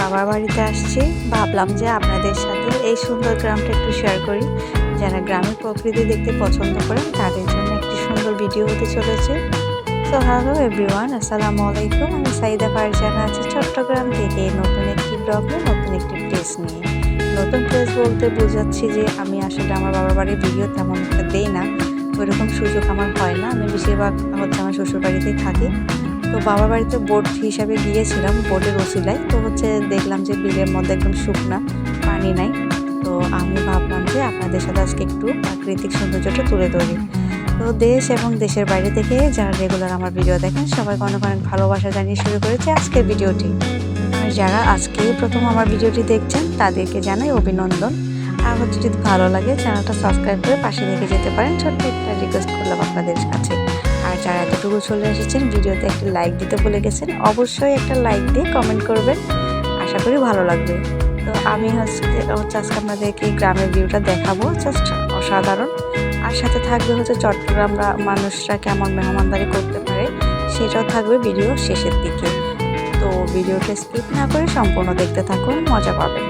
বাবার বাড়িতে আসছি, ভাবলাম যে আপনাদের সাথে এই সুন্দর গ্রামটা একটু শেয়ার করি। যারা গ্রামের প্রকৃতি দেখতে পছন্দ করেন তাদের জন্য একটি সুন্দর ভিডিও হতে চলেছে। সো হ্যালো এভরিওয়ান, আসসালামু আলাইকুম। আমি সাইদা ফারজানা আছি চট্টগ্রাম থেকে নতুন একটি ব্লগে, নতুন একটি প্লেস নিয়ে। নতুন প্লেস বলতে বোঝাচ্ছি যে আমি আসলে আমার বাবার বাড়ির ভিডিও তেমন একটা দেই না, ওইরকম সুযোগ আমার হয় না। আমি বেশিরভাগ হচ্ছে আমার শ্বশুর বাড়িতেই থাকি। তো বাবার বাড়িতে বোট হিসাবে গিয়েছিলাম, বোটের ওসিলায়। তো দেখলাম যে বিলের মধ্যে একদম শুকনা, পানি নাই। তো আমি ভাবলাম যে আপনাদের সাথে আজকে একটু প্রাকৃতিক সৌন্দর্যটা তুলে ধরি। তো দেশ এবং দেশের বাইরে থেকে যারা রেগুলার আমার ভিডিও দেখেন সবাইকে অনেক অনেক ভালোবাসা জানিয়ে শুরু করেছি আজকের ভিডিওটি। আর যারা আজকেই প্রথম আমার ভিডিওটি দেখছেন তাদেরকে জানাই অভিনন্দন। আর যদি ভালো লাগে চ্যানেলটা সাবস্ক্রাইব করে পাশে রেখে যেতে পারেন, ছোট্ট একটা রিকোয়েস্ট করলাম আপনাদের কাছে। আর যারা এতটুকু চলে এসেছেন ভিডিওতে একটা লাইক দিতে ভুলে গেছেন, অবশ্যই একটা লাইক দিয়ে কমেন্ট করবেন, আশা করি ভালো লাগবে। তো আমি আজকে আপনাদেরকে গ্রামের ভিউটা দেখাবো, জাস্ট অসাধারণ। আর সাথে থাকবে হচ্ছে চট্টগ্রাম মানুষরা কেমন মেহমানদারি করতে পারে, সেটাও থাকবে ভিডিও শেষের দিকে। তো ভিডিওটা স্কিপ না করে সম্পূর্ণ দেখতে থাকুন, মজা পাবেন।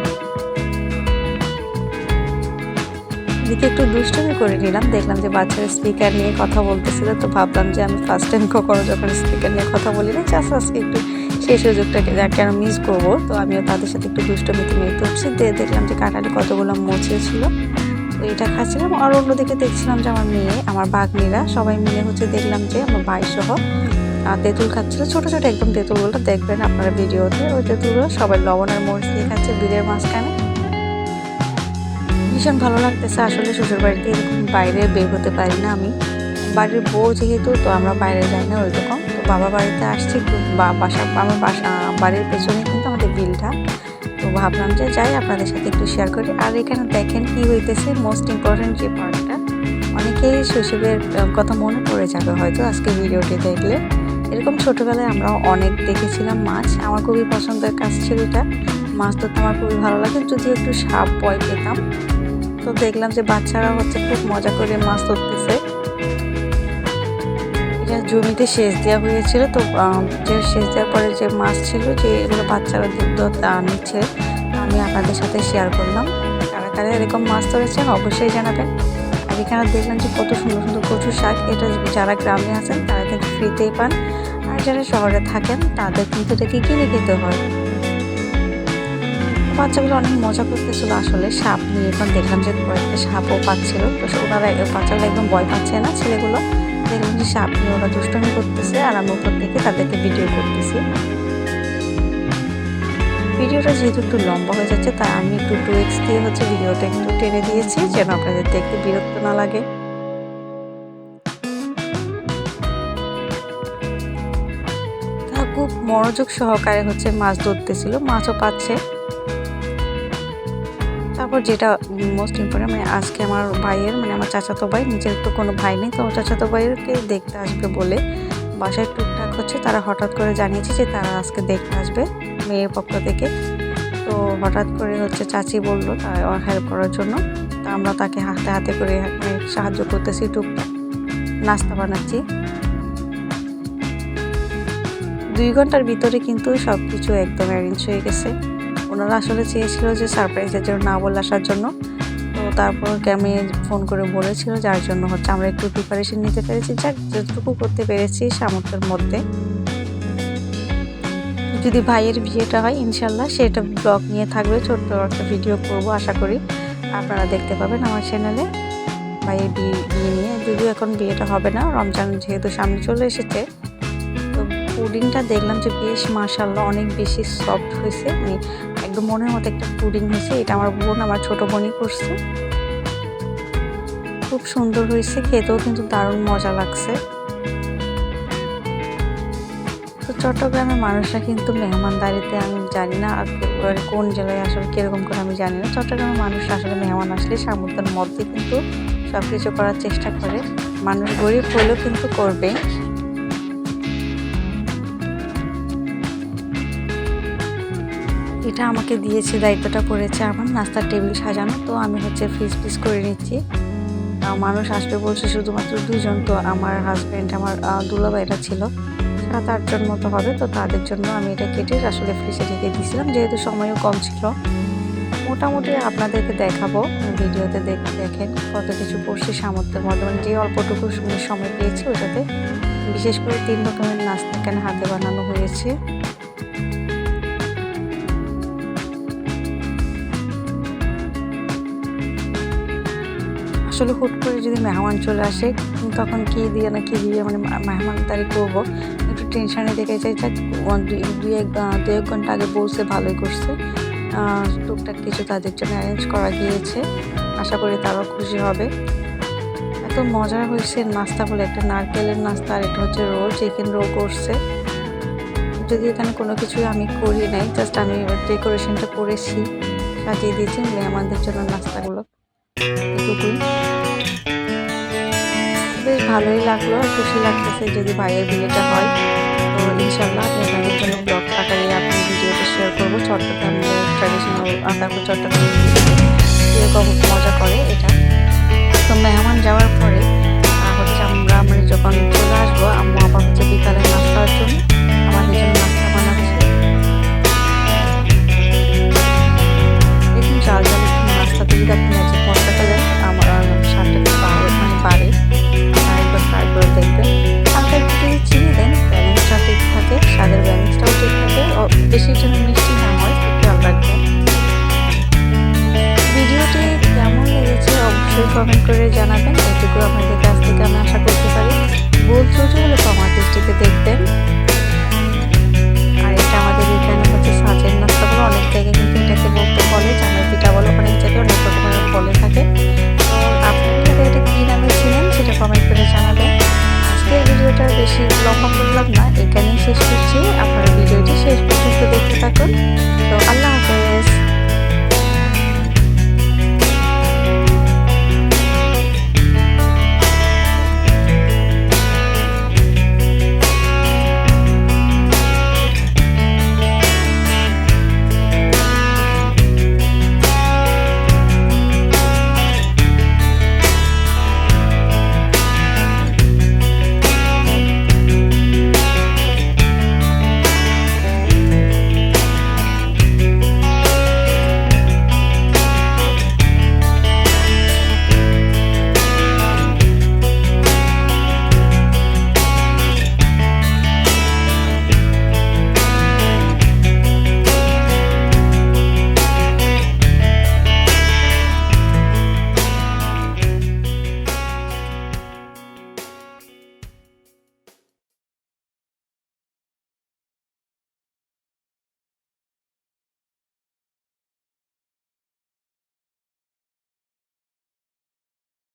এদিকে একটু দুষ্টুমি করে নিলাম, দেখলাম যে বাচ্চারা স্পিকার নিয়ে কথা বলতেছিল। তো ভাবলাম যে আমি ফার্স্ট টাইম কখনো যখন স্পিকার নিয়ে কথা বলি না, জাস্ট আজকে একটু সেই সুযোগটাকে কেন মিস করবো। তো আমিও তাদের সাথে একটু দুষ্টমিতে মেতে উঠছি। দেখলাম যে কাঁঠালে কতগুলো মুচে ছিল, তো এটা খাচ্ছিলাম। আর অন্যদিকে দেখছিলাম যে আমার মেয়ে, আমার ভাগ্নিরা সবাই মিলে দেখলাম যে আমার ভাই সহ তেঁতুল খাচ্ছিল। ছোটো ছোটো একদম তেঁতুলগুলো দেখবেন আপনারা ভিডিওতে, ওই তেঁতুলগুলো সবাই লবণ আর মরিচ দিয়ে খাচ্ছে বিলের মাঝখানে। ভীষণ ভালো লাগতেছে। আসলে শ্বশুর বাড়িতে এরকম বাইরে বের হতে পারি না আমি, বাড়ির বউ যেহেতু, তো আমরা বাইরে যাই না ওইরকম। তো বাবার বাড়িতে আসছি একটু, আমার বাড়ির পেছনে কিন্তু আমাদের বিলটা। তো ভাবলাম যে যাই আপনাদের সাথে একটু শেয়ার করি। আর এখানে দেখেন কি হইতেছে, মোস্ট ইম্পর্টেন্ট যে পার্টটা, অনেকেই শৈশবের কথা মনে পড়ে যাবে হয়তো আজকে ভিডিওটি দেখলে। এরকম ছোটোবেলায় আমরা অনেক দেখেছিলাম মাছ, আমার খুবই পছন্দের কাজ ছিল এটা। মাছ ধরতে আমার খুবই ভালো লাগে, যদিও একটু সাপ ভয় পেতাম। তো দেখলাম যে বাচ্চারা খুব মজা করে মাছ ধরতেছে। এটা জমিতে সেচ দেওয়া হয়েছিল, তো যে সেচ দেওয়ার পরে যে মাছ ছিল, যে এগুলো বাচ্চারা নিচ্ছে, আমি আপনাদের সাথে শেয়ার করলাম। কারা কারা এরকম মাছ ধরেছেন অবশ্যই জানাবেন। আর এখানে দেখলাম যে কত সুন্দর সুন্দর কচু শাক, এটা যারা গ্রামে আছেন তারা কিন্তু ফ্রিতেই পান, আর যারা শহরে থাকেন তাদের কিন্তু এটাকে কিনে খেতে হয়। বাচ্চাগুলো অনেক মজা করতেছিল আসলে সাপ নিয়ে। এখন দেখলাম যে কয়েকটা সাপও পাচ্ছিল, তো ওনারা বাচ্চারা একদম ভয় পাচ্ছে না। ছেলেগুলো দেখলাম যে সাপ নিয়ে ওরা দুষ্টমি করতেছে, আর আমি উপর থেকে তাদেরকে ভিডিও করতেছি। ভিডিওটা যেহেতু একটু লম্বা হয়ে যাচ্ছে, তাই আমি একটু 2x দিয়ে ভিডিওটা একটু টেনে দিয়েছি, যেন আপনাদের দেখতে বিরক্ত না লাগে। তারা খুব মনোযোগ সহকারে মাছ ধরতেছিল, মাছও পাচ্ছে। তারপর যেটা মোস্ট ইম্পর্টেন্ট, আজকে আমার ভাইয়ের আমার চাচাতো ভাই, নিজের তো কোনো ভাই নেই, তো চাচাতো ভাইয়েরকে দেখতে আসবে বলে বাসায় টুকটাক তারা হঠাৎ করে জানিয়েছে যে তারা আজকে দেখতে আসবে মেয়ের পক্ষ থেকে। তো হঠাৎ করে চাচি বললো হেল্প করার জন্য। তা আমরা তাকে হাতে হাতে করে সাহায্য করতেছি, টুকটাক নাস্তা বানাচ্ছি। 2 ঘন্টার ভিতরে কিন্তু সব কিছু একদম অ্যারেঞ্জ হয়ে গেছে। ওনারা আসলে চেয়েছিল যে সারপ্রাইজের জন্য না বলে আসার জন্য। তো তারপর আমি ফোন করে বলেছিল, যার জন্য আমরা একটু প্রিপারেশন নিতে পেরেছি, যতটুকু করতে পেরেছি সামর্থ্যের মধ্যে। যদি ভাইয়ের বিয়েটা হয় ইনশাল্লাহ সেটা ব্লগ নিয়ে থাকবে, ছোট্ট একটা ভিডিও করব, আশা করি আপনারা দেখতে পাবেন আমার চ্যানেলে ভাইয়ের বিয়ে নিয়ে। যদিও এখন বিয়েটা হবে না, রমজান যেহেতু সামনে চলে এসেছে। তো পুডিংটা দেখলাম যে বেশ মাশাআল্লাহ অনেক বেশি সফট হয়েছে, একদম মনের মতো একটা পুডিং হয়েছে। এটা আমার বোন, আমার ছোট বোনই করছে। খুব সুন্দর হয়েছে, খেতেও কিন্তু দারুণ মজা লাগছে। তো চট্টগ্রামের মানুষরা কিন্তু মেহমানদারিতে, আমি জানি না কোন জেলায় আসলে কীরকম করে আমি জানি না, চট্টগ্রামের মানুষরা আসলে মেহমান আসলে সামর্থ্যের মধ্যে কিন্তু সব কিছু করার চেষ্টা করে। মানুষ গরিব হলেও কিন্তু করবে। এটা আমাকে দিয়েছে, দায়িত্বটা করেছে আমার, নাস্তার টেবিল সাজানো। তো আমি ফিস করে নিচ্ছি। মানুষ আসবে বলছে শুধুমাত্র 2 জন, তো আমার হাজব্যান্ড, আমার দুলাভাইরা ছিল, 7-8 জন মতো হবে। তো তাদের জন্য আমি এটা কেটে আসলে ফ্রিজে রেখে দিয়েছিলাম, যেহেতু সময়ও কম ছিল। মোটামুটি আপনাদেরকে দেখাবো, ভিডিওতে দেখেন কত কিছু করছি সামর্থ্যের মধ্যে, মানে যে অল্পটুকু সময় পেয়েছি ওটাতে। বিশেষ করে 3 রকমের নাস্তা এখানে হাতে বানানো হয়েছে। আসলে হুট করে যদি মেহমান চলে আসে তখন কি দিয়ে না কি দিয়ে মানে মেহমানদারি করবো, একটু টেনশনে দেখে যাই। যাক দুই এক ঘন্টা আগে বলছে, ভালোই করছে। টুকটাক কিছু তাদের জন্য অ্যারেঞ্জ করা গিয়েছে, আশা করি তারাও খুশি হবে। এত মজার হয়েছে নাস্তাগুলো, একটা নারকেলের নাস্তা আর একটা হচ্ছে রোল, চিকেন রোল করছে। যদি এখানে কোনো কিছুই আমি করি নাই, জাস্ট আমি ডেকোরেশনটা করেছি, সাজিয়ে দিয়েছি মেহমানদের জন্য নাস্তাগুলো, এটুকুই। বেশ ভালোই লাগলো, খুশি লাগতেছে যদি ভাইয়ের বিয়েটা হয়। তো ইনশাল্লাহ আমি আপনাদের জন্য ব্লগ আকারে আপনি ভিডিওটা শেয়ার করবো। চট্টগ্রামের ট্র্যাডিশনাল, তারপর চট্টগ্রামের এরকম মজা করে এটা। তো মেহমান যাওয়ার পরে হচ্ছে আমরা মানে যখন চলে আসবো, আম্মু আবার হচ্ছে বিকালে নাস্তার জন্য আমাদের জন্য নাস্তা বানাচ্ছে। দেখুন চাল ডাল নাস্তাতে যদি আপনি ম্যাজিক মশলাটা দেন, আমার স্বাদটা মানে বাড়ে। একবার ট্রাই করে দেখবেন। হালকা একটু যদি চিনি দেন, ব্যালেন্সটা ঠিক থাকে, স্বাদের ব্যালেন্সটাও ঠিক থাকে, বেশি যেন মিষ্টি না হয়, খেয়াল রাখবেন। ভিডিওটি কেমন লেগেছে অবশ্যই কমেন্ট করে জানাবেন, এটুকু আপনাদের কাছ থেকে আমি আশা করতে পারি। ভুল ত্রুটি হলে ক্ষমার দৃষ্টিতে দেখবেন। আর এটা আমাদের এখানে হচ্ছে সাজের নাস্তা বলে, অনেক জায়গায় কিন্তু এটাকে বলে জামাই পিঠা বলে, অনেক জায়গায় অনেক রকমের বলে থাকে। তো আপনারা এটা কী নামে ছিলেন সেটা কমেন্ট করে জানাবেন। আজকের ভিডিওটা বেশি লম্বা করলাম না, এখানেই শেষ করছি। আপনারা ভিডিওটি শেষ পর্যন্ত দেখতে থাকুন। তো